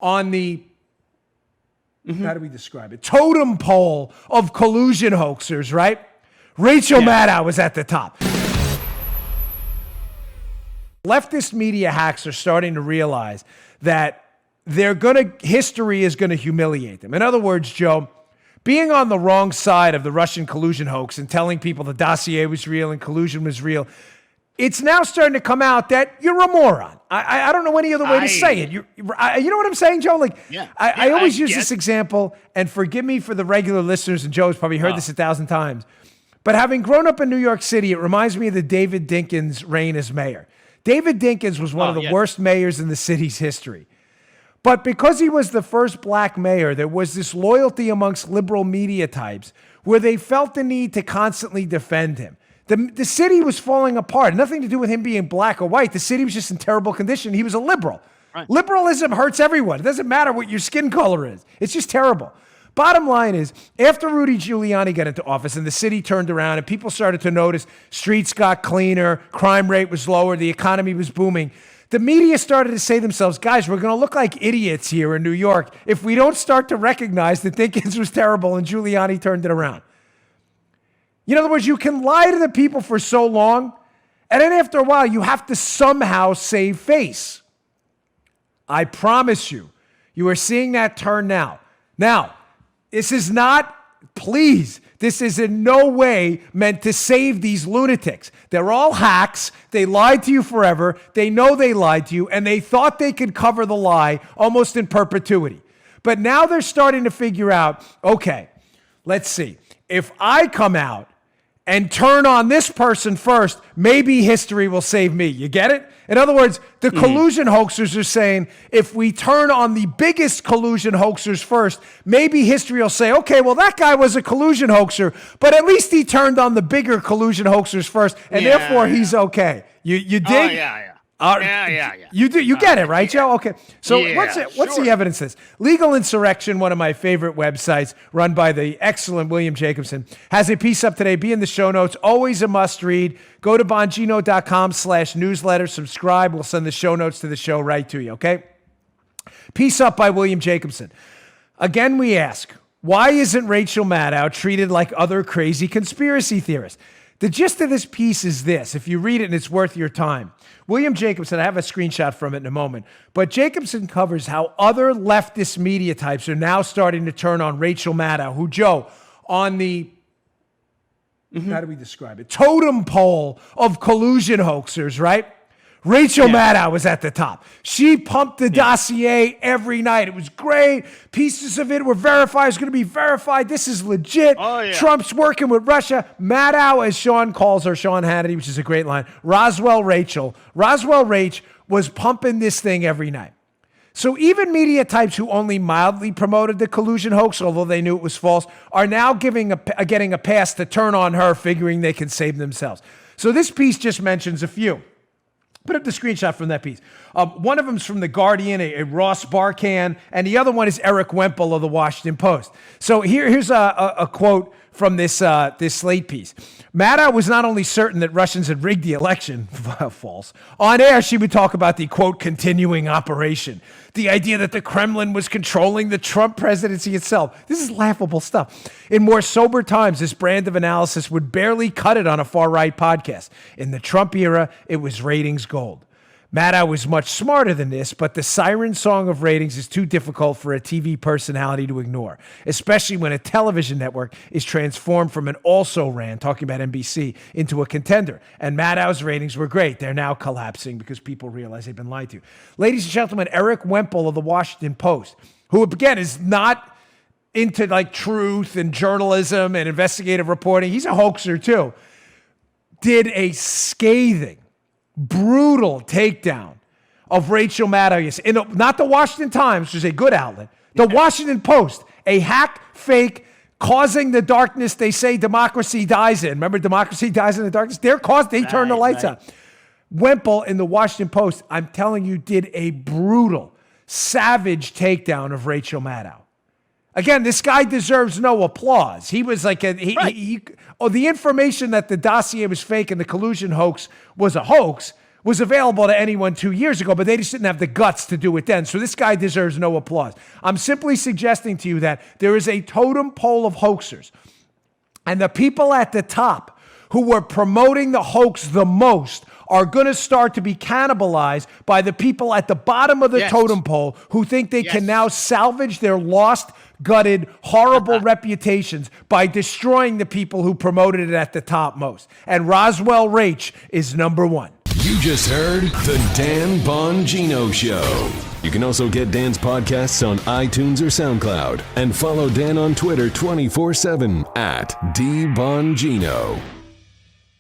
on the, how do we describe it? Totem pole of collusion hoaxers, right? Rachel Maddow was at the top. Leftist media hacks are starting to realize that history is going to humiliate them. In other words, Joe, being on the wrong side of the Russian collusion hoax and telling people the dossier was real and collusion was real, it's now starting to come out that you're a moron. I don't know any other way to say it. You know what I'm saying, Joe? I always use this example, and forgive me for the regular listeners, and Joe's probably heard this 1,000 times, but having grown up in New York City, it reminds me of the David Dinkins reign as mayor. David Dinkins was one of the worst mayors in the city's history. But because he was the first black mayor, there was this loyalty amongst liberal media types where they felt the need to constantly defend him. The city was falling apart. Nothing to do with him being black or white. The city was just in terrible condition. He was a liberal. Right. Liberalism hurts everyone. It doesn't matter what your skin color is. It's just terrible. Bottom line is, after Rudy Giuliani got into office and the city turned around and people started to notice streets got cleaner, crime rate was lower, the economy was booming, the media started to say to themselves, guys, we're going to look like idiots here in New York if we don't start to recognize that Dinkins was terrible and Giuliani turned it around. In other words, you can lie to the people for so long, and then after a while, you have to somehow save face. I promise you, you are seeing that turn now. Now, this is not, please, this is in no way meant to save these lunatics. They're all hacks. They lied to you forever. They know they lied to you, and they thought they could cover the lie almost in perpetuity. But now they're starting to figure out, okay, let's see. If I come out and turn on this person first, maybe history will save me. You get it? In other words, the collusion hoaxers are saying, if we turn on the biggest collusion hoaxers first, maybe history will say, okay, well, that guy was a collusion hoaxer, but at least he turned on the bigger collusion hoaxers first, and therefore he's okay. You dig? You do. You get it, right, Joe? Okay. So what's the evidence of this? Legal Insurrection, one of my favorite websites, run by the excellent William Jacobson, has a piece up today. Be in the show notes. Always a must read. Go to Bongino.com/newsletter. Subscribe. We'll send the show notes to the show right to you, okay? Piece up by William Jacobson. Again, we ask, why isn't Rachel Maddow treated like other crazy conspiracy theorists? The gist of this piece is this. If you read it and it's worth your time. William Jacobson, I have a screenshot from it in a moment, but Jacobson covers how other leftist media types are now starting to turn on Rachel Maddow, who, Joe, on the, how do we describe it? Totem pole of collusion hoaxers, right? Rachel Maddow was at the top. She pumped the dossier every night. It was great. Pieces of it were verified. It's going to be verified. This is legit. Trump's working with Russia. Maddow, as Sean calls her, Sean Hannity, which is a great line, Roswell Rachel was pumping this thing every night. So even media types who only mildly promoted the collusion hoax, although they knew it was false, are now getting a pass to turn on her, figuring they can save themselves. So this piece just mentions a few. Put up the screenshot from that piece. One of them is from The Guardian, a Ross Barkan, and the other one is Eric Wemple of The Washington Post. So here's a quote from this Slate piece. Maddow was not only certain that Russians had rigged the election, false. On air, she would talk about the, quote, continuing operation. The idea that the Kremlin was controlling the Trump presidency itself. This is laughable stuff. In more sober times, this brand of analysis would barely cut it on a far-right podcast. In the Trump era, it was ratings gold. Maddow was much smarter than this, but the siren song of ratings is too difficult for a TV personality to ignore, especially when a television network is transformed from an also-ran, talking about NBC, into a contender. And Maddow's ratings were great. They're now collapsing because people realize they've been lied to. Ladies and gentlemen, Eric Wemple of The Washington Post, who, again, is not into like truth and journalism and investigative reporting. He's a hoaxer, too. Did a scathing, brutal takedown of Rachel Maddow. Yes, not the Washington Times, which is a good outlet. The Washington Post, a hack, fake, causing the darkness they say democracy dies in. Remember, democracy dies in the darkness? They turned the lights out. Wemple in the Washington Post, I'm telling you, did a brutal, savage takedown of Rachel Maddow. Again, this guy deserves no applause. He was like the information that the dossier was fake and the collusion hoax was a hoax was available to anyone 2 years ago, but they just didn't have the guts to do it then. So this guy deserves no applause. I'm simply suggesting to you that there is a totem pole of hoaxers. And the people at the top who were promoting the hoax the most are going to start to be cannibalized by the people at the bottom of the totem pole who think they can now salvage their lost, gutted, horrible reputations by destroying the people who promoted it at the top most. And Roswell Rach is number one. You just heard The Dan Bongino Show. You can also get Dan's podcasts on iTunes or SoundCloud. And follow Dan on Twitter 24/7 @DBongino.